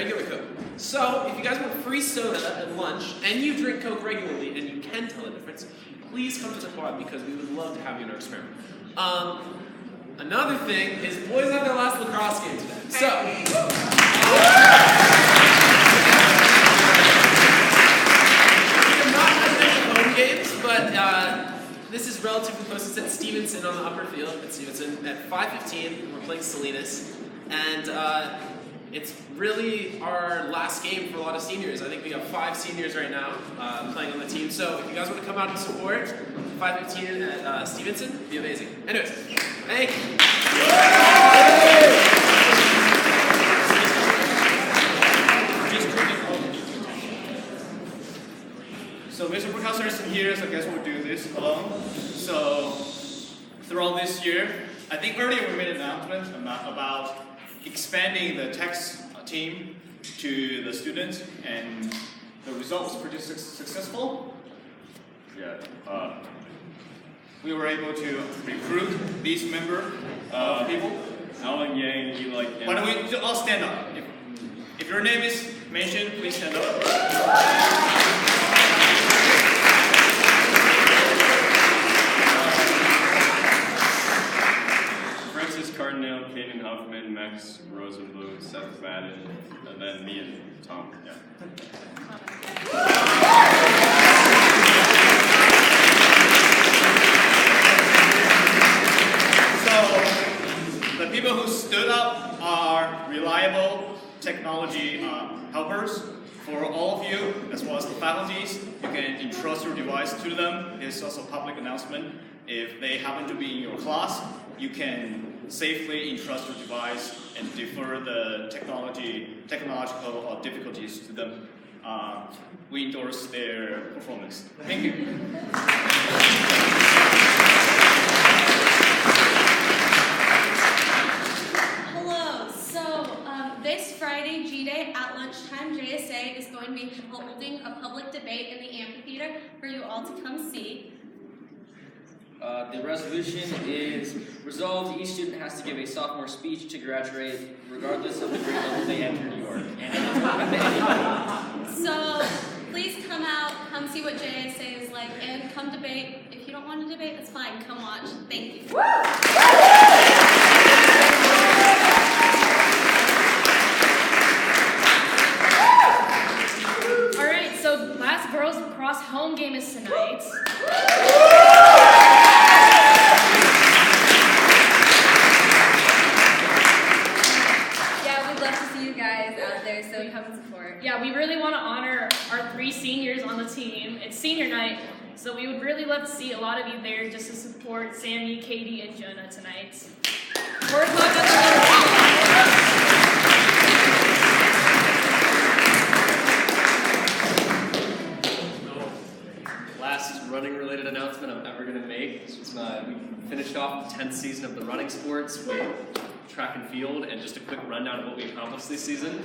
regular Coke. So if you guys want free soda at lunch and you drink Coke regularly and you can tell the difference, please come to the quad because we would love to have you in our experiment. Another thing is boys have their last lacrosse game today. So we are not having home games, but this is relatively close. It's at Stevenson on the upper field at Stevenson at 5:15. We're playing Salinas, and it's really our last game for a lot of seniors. I think we have 5 seniors right now playing on the team. So if you guys want to come out and support 5:15 at Stevenson, it'd be amazing. Anyways, thank you. So Mr. Brookhouse isn't here, so I guess we'll do this alone. So throughout this year, I think earlier we made an announcement about expanding the text team to the students, and the result was pretty successful. Yeah, we were able to recruit these people. Alan Yang, you like him? Why don't we all stand up? If your name is mentioned, please stand up. Cardinal, Kaden Huffman, Max Rosenblum, Seth Madden, and then me and Tom. Yeah. So the people who stood up are reliable technology helpers. For all of you, as well as the faculties, you can entrust your device to them. It's also a public announcement. If they happen to be in your class, you can safely entrust your device and defer the technological difficulties to them. We endorse their performance. Thank you. Hello. So this Friday, G-Day, at lunchtime, JSA is going to be holding a public debate in the amphitheater for you all to come see. The resolution is resolved. Each student has to give a sophomore speech to graduate, regardless of the grade level they enter New York. So please come out, come see what JSA is like, and come debate. If you don't want to debate, that's fine. Come watch. Thank you. All right. So last girls lacrosse home game is tonight. So come and support. Yeah, we really want to honor our 3 seniors on the team. It's senior night, so we would really love to see a lot of you there just to support Sammy, Katie, and Jonah tonight. 4 o'clock Last running-related announcement I'm ever going to make. We finished off the 10th season of the running sports with track and field, and just a quick rundown of what we accomplished this season.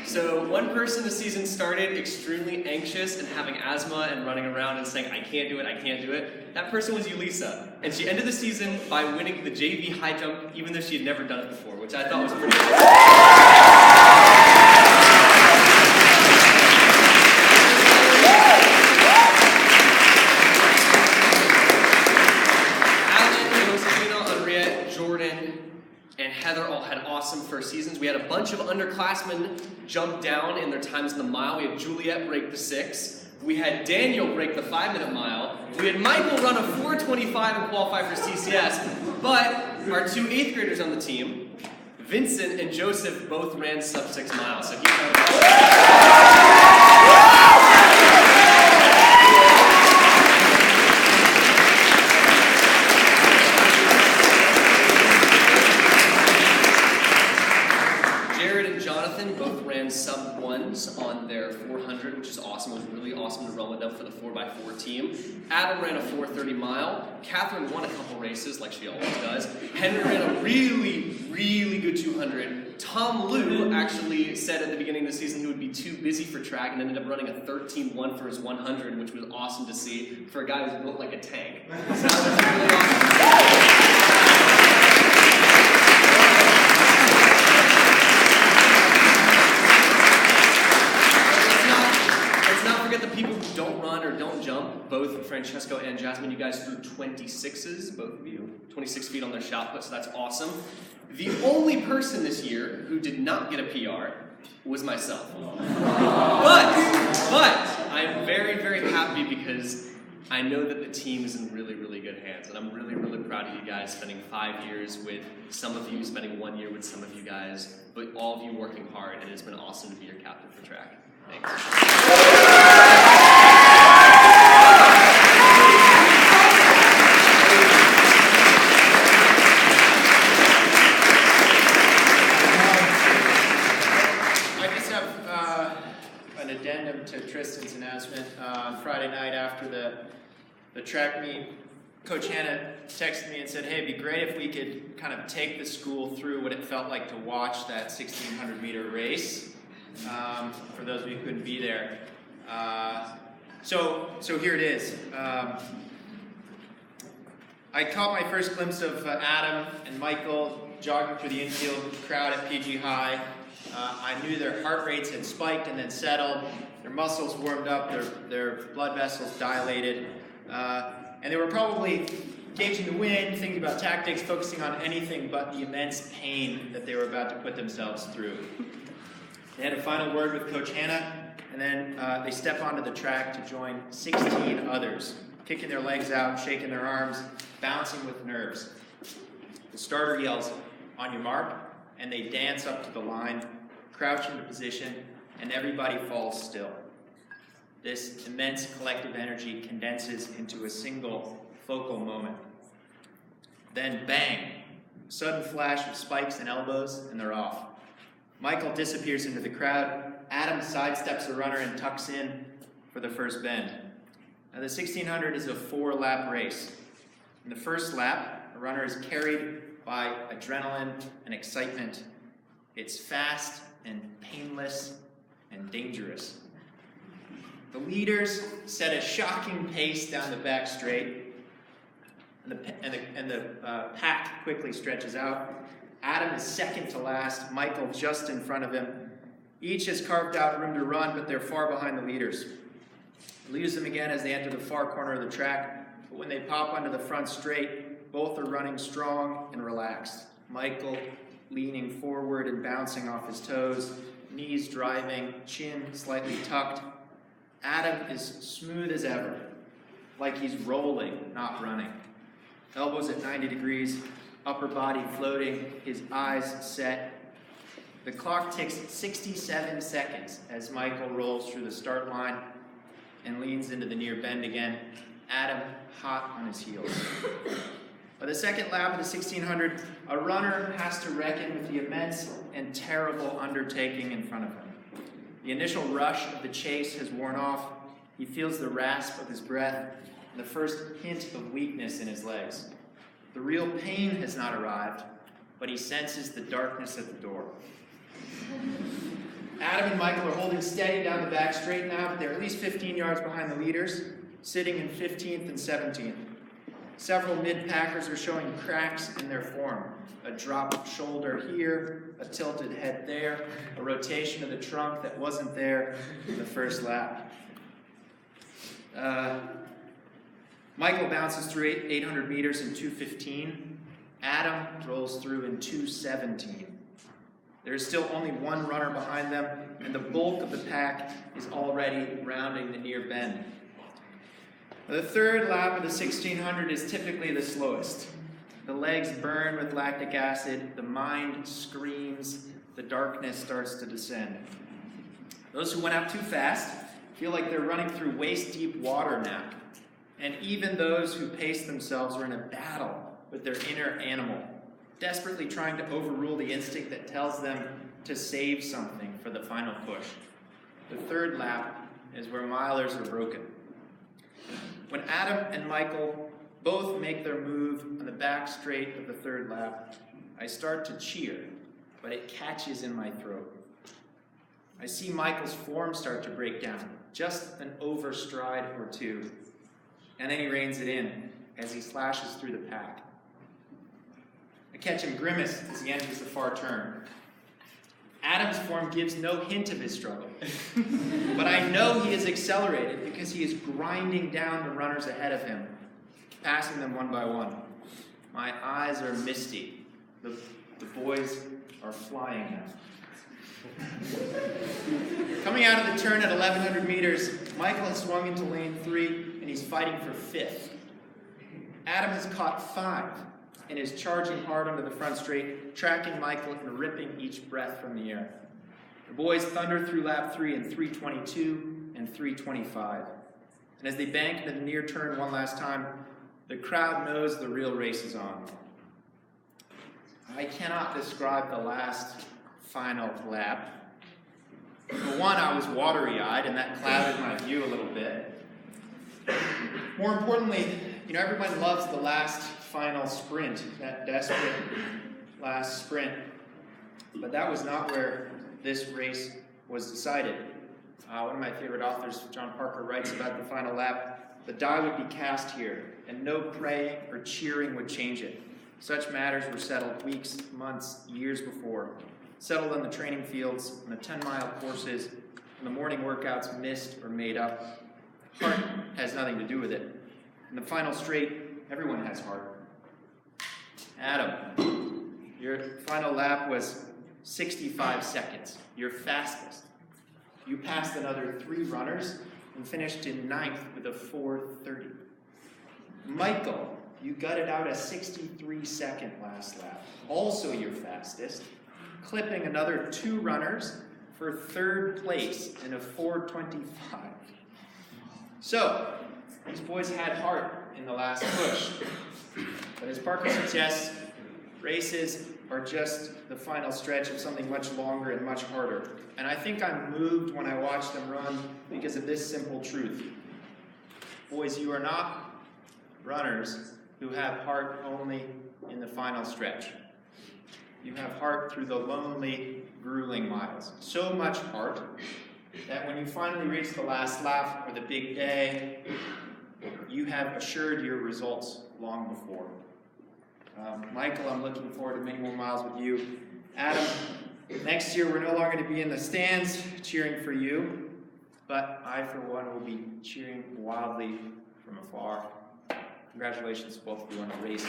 So one person this season started extremely anxious and having asthma and running around and saying, I can't do it, I can't do it. That person was Ulisa, and she ended the season by winning the JV high jump, even though she had never done it before, which I thought was pretty cool. and Heather all had awesome first seasons. We had a bunch of underclassmen jump down in their times in the mile. We had Juliet break the 6. We had Daniel break the 5-minute mile. We had Michael run a 4:25 and qualify for CCS. But our 2 8th graders on the team, Vincent and Joseph, both ran sub 6 miles. So sub 1s on their 400, which is awesome. It was really awesome to run with them for the 4x4 team. Adam ran a 4:30 mile. Catherine won a couple races, like she always does. Henry ran a really, really good 200. Tom Liu actually said at the beginning of the season he would be too busy for track and ended up running a 13:1 for his 100, which was awesome to see for a guy who's built like a tank. So that was really awesome. people who don't run or don't jump, both Francesco and Jasmine, you guys threw 26s, both of you, 26 feet on their shot put, so that's awesome. The only person this year who did not get a PR was myself. But I'm very, very happy because I know that the team is in really, really good hands, and I'm really, really proud of you guys spending 5 years with some of you, spending 1 year with some of you guys, but all of you working hard, and it's been awesome to be your captain for track. Thanks. I just have an addendum to Tristan's announcement. On Friday night after the track meet, Coach Hannah texted me and said, hey, it'd be great if we could kind of take the school through what it felt like to watch that 1,600 meter race, for those of you who couldn't be there. So here it is. I caught my first glimpse of Adam and Michael jogging through the infield crowd at PG High. I knew their heart rates had spiked and then settled, their muscles warmed up, their blood vessels dilated, and they were probably gauging the wind, thinking about tactics, focusing on anything but the immense pain that they were about to put themselves through. They had a final word with Coach Hannah, and then they step onto the track to join 16 others, kicking their legs out, shaking their arms, bouncing with nerves. The starter yells, on your mark, and they dance up to the line, crouch into position, and everybody falls still. This immense collective energy condenses into a single focal moment. Then bang, sudden flash of spikes and elbows, and they're off. Michael disappears into the crowd. Adam sidesteps a runner and tucks in for the first bend. Now the 1,600 is a 4-lap race. In the first lap, a runner is carried by adrenaline and excitement. It's fast and painless and dangerous. The leaders set a shocking pace down the back straight, and the pack quickly stretches out. Adam is second to last, Michael just in front of him. Each has carved out room to run, but they're far behind the leaders. We lose them again as they enter the far corner of the track, but when they pop onto the front straight, both are running strong and relaxed. Michael leaning forward and bouncing off his toes, knees driving, chin slightly tucked. Adam is smooth as ever, like he's rolling, not running. Elbows at 90 degrees, upper body floating, his eyes set. The clock ticks 67 seconds as Michael rolls through the start line and leans into the near bend again. Adam hot on his heels. By the second lap of the 1,600, a runner has to reckon with the immense and terrible undertaking in front of him. The initial rush of the chase has worn off. He feels the rasp of his breath and the first hint of weakness in his legs. The real pain has not arrived, but he senses the darkness at the door. Adam and Michael are holding steady down the back straight now, but they're at least 15 yards behind the leaders, sitting in 15th and 17th. Several mid-packers are showing cracks in their form. A dropped shoulder here, a tilted head there, a rotation of the trunk that wasn't there in the first lap. Michael bounces through 800 meters in 2:15. Adam rolls through in 2:17. There is still only one runner behind them, and the bulk of the pack is already rounding the near bend. The third lap of the 1,600 is typically the slowest. The legs burn with lactic acid, the mind screams, the darkness starts to descend. Those who went out too fast feel like they're running through waist-deep water now. And even those who pace themselves are in a battle with their inner animal, desperately trying to overrule the instinct that tells them to save something for the final push. The third lap is where milers are broken. When Adam and Michael both make their move on the back straight of the third lap, I start to cheer, but it catches in my throat. I see Michael's form start to break down, just an overstride or two, and then he reins it in as he slashes through the pack. I catch him grimace as he enters the far turn. Adam's form gives no hint of his struggle. But I know he is accelerated because he is grinding down the runners ahead of him, passing them one by one. My eyes are misty. The boys are flying now. Coming out of the turn at 1,100 meters, Michael has swung into lane 3, and he's fighting for 5th. Adam has caught 5 and is charging hard onto the front straight, tracking Michael and ripping each breath from the air. The boys thunder through lap 3 in 3:22 and 3:25. And as they bank into the near turn one last time, the crowd knows the real race is on. I cannot describe the last final lap. For one, I was watery-eyed, and that clouded my view a little bit. More importantly, everyone loves the last final sprint, that desperate last sprint. But that was not where this race was decided. One of my favorite authors, John Parker, writes about the final lap. The die would be cast here, and no praying or cheering would change it. Such matters were settled weeks, months, years before. Settled on the training fields, on the 10-mile courses, on the morning workouts missed or made up. Heart has nothing to do with it. In the final straight, everyone has heart. Adam, your final lap was 65 seconds, your fastest. You passed another 3 runners and finished in 9th with a 4:30. Michael, you gutted out a 63-second last lap, also your fastest, clipping another 2 runners for 3rd place in a 4:25. So, these boys had heart in the last push. But as Parker suggests, races are just the final stretch of something much longer and much harder. And I think I'm moved when I watch them run because of this simple truth. Boys, you are not runners who have heart only in the final stretch. You have heart through the lonely, grueling miles. So much heart that when you finally reach the last lap or the big day, you have assured your results long before. Michael, I'm looking forward to many more miles with you. Adam, next year we're no longer going to be in the stands cheering for you, but I, for one, will be cheering wildly from afar. Congratulations to both of you on the race.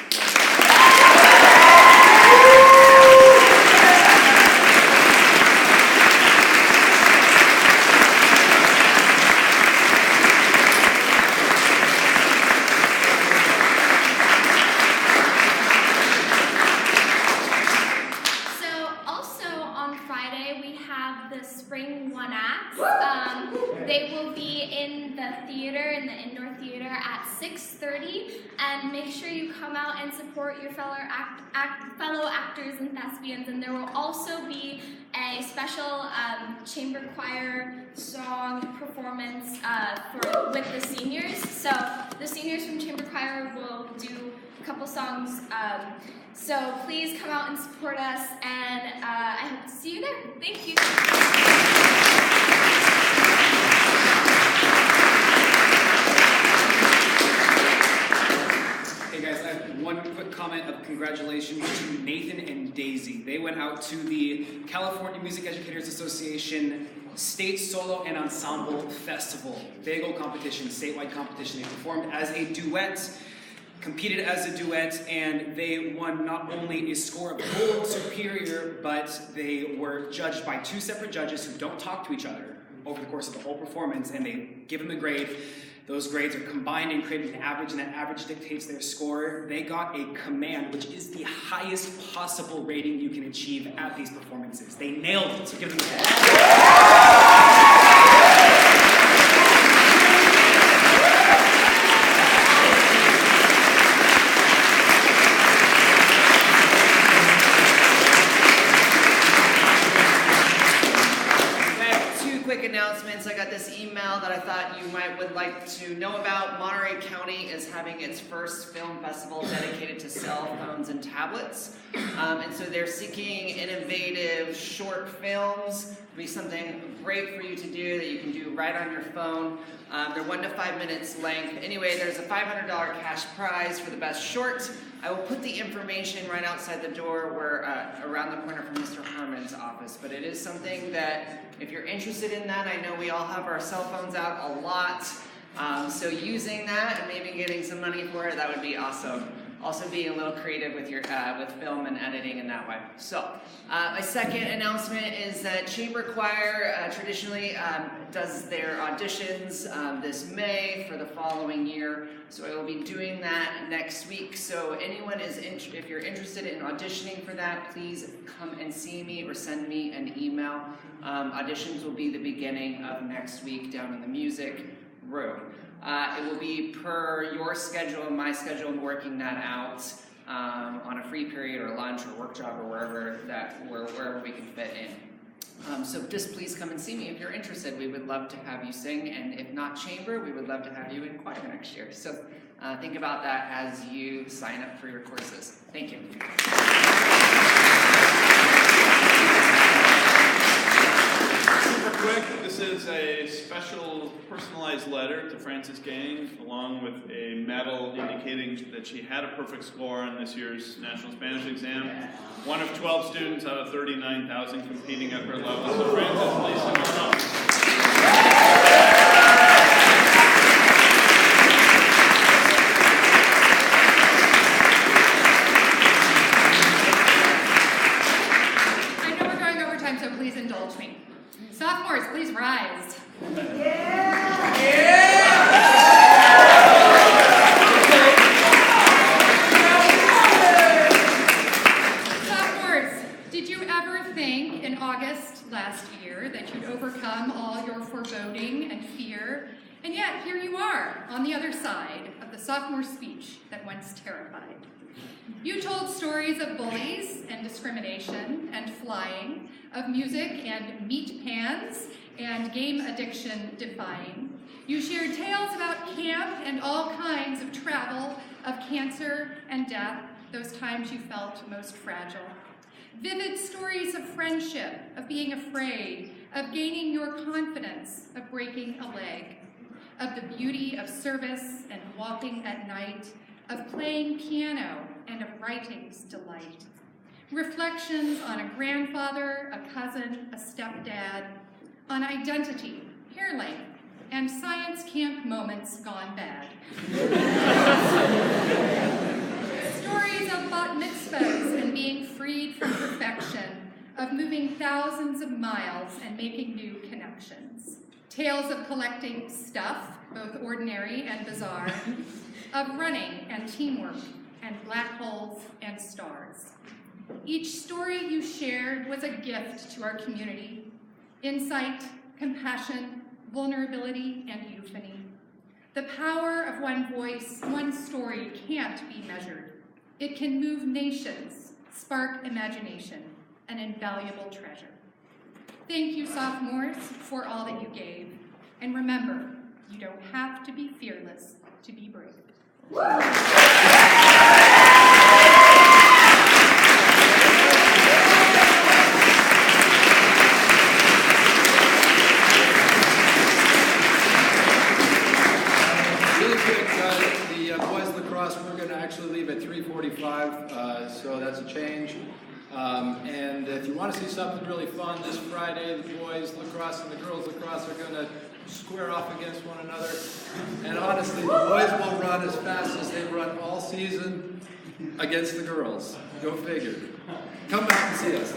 They will be in the theater, in the indoor theater at 6:30, and make sure you come out and support your fellow actors and thespians. And there will also be a special chamber choir song performance with the seniors. So the seniors from chamber choir will do a couple songs. So please come out and support us, and I hope to see you there. Thank you. Hey guys, I have one quick comment of congratulations to Nathan and Daisy. They went out to the California Music Educators Association State Solo and Ensemble Festival, bagel competition, statewide competition. They performed as a duet, competed as a duet, and they won not only a score of gold superior, but they were judged by 2 separate judges who don't talk to each other over the course of the whole performance, and they give them a grade. Those grades are combined and create an average, and that average dictates their score. They got a command, which is the highest possible rating you can achieve at these performances. They nailed it, so give them a hand. Announcements. I got this email that I thought you would like to know about. Monterey County is having its first film festival dedicated to cell phones and tablets. And so they're seeking innovative short films. It'll be something great for you to do that you can do right on your phone. They're 1 to 5 minutes length. Anyway, there's a $500 cash prize for the best short. I will put the information right outside the door where, around the corner from Mr. Harmon's office, but it is something that if you're interested in that, I know we all have our cell phones out a lot, so using that and maybe getting some money for it, that would be awesome. Also being a little creative with your with film and editing in that way. So, my second announcement is that Chamber Choir traditionally does their auditions this May for the following year. So I will be doing that next week. So anyone is if you're interested in auditioning for that, please come and see me or send me an email. Auditions will be the beginning of next week down in the music room. It will be per your schedule and my schedule and working that out on a free period or lunch or work job or wherever we can fit in. So just please come and see me if you're interested. We would love to have you sing, and if not chamber, we would love to have you in choir next year. So think about that as you sign up for your courses. Thank you. Super quick, this is a special personalized letter to Frances Gang, along with a medal indicating that she had a perfect score on this year's National Spanish exam. One of 12 students out of 39,000 competing at her level. So Frances, please come on up. Please indulge me. Sophomores, please rise. Sophomores, did you ever think in August last year that you'd overcome all your foreboding and fear? And yet, here you are, on the other side of the sophomore speech that once terrified. You told stories of bullies and discrimination and flying, of music and meat pans and game addiction defying. You shared tales about camp and all kinds of travel, of cancer and death, those times you felt most fragile. Vivid stories of friendship, of being afraid, of gaining your confidence, of breaking a leg, of the beauty of service and walking at night, of playing piano and of writing's delight. Reflections on a grandfather, a cousin, a stepdad, on identity, hair length, and science camp moments gone bad. Stories of bat mitzvahs and being freed from perfection, of moving thousands of miles and making new connections. Tales of collecting stuff, both ordinary and bizarre, of running and teamwork and black holes and stars. Each story you shared was a gift to our community. Insight, compassion, vulnerability, and euphony. The power of one voice, one story can't be measured. It can move nations, spark imagination, an invaluable treasure. Thank you, sophomores, for all that you gave. And remember, you don't have to be fearless to be brave. We're going to actually leave at 3:45, so that's a change. And if you want to see something really fun, this Friday, the boys lacrosse and the girls lacrosse are going to square off against one another. And honestly, the boys will run as fast as they've run all season against the girls. Go figure. Come back and see us.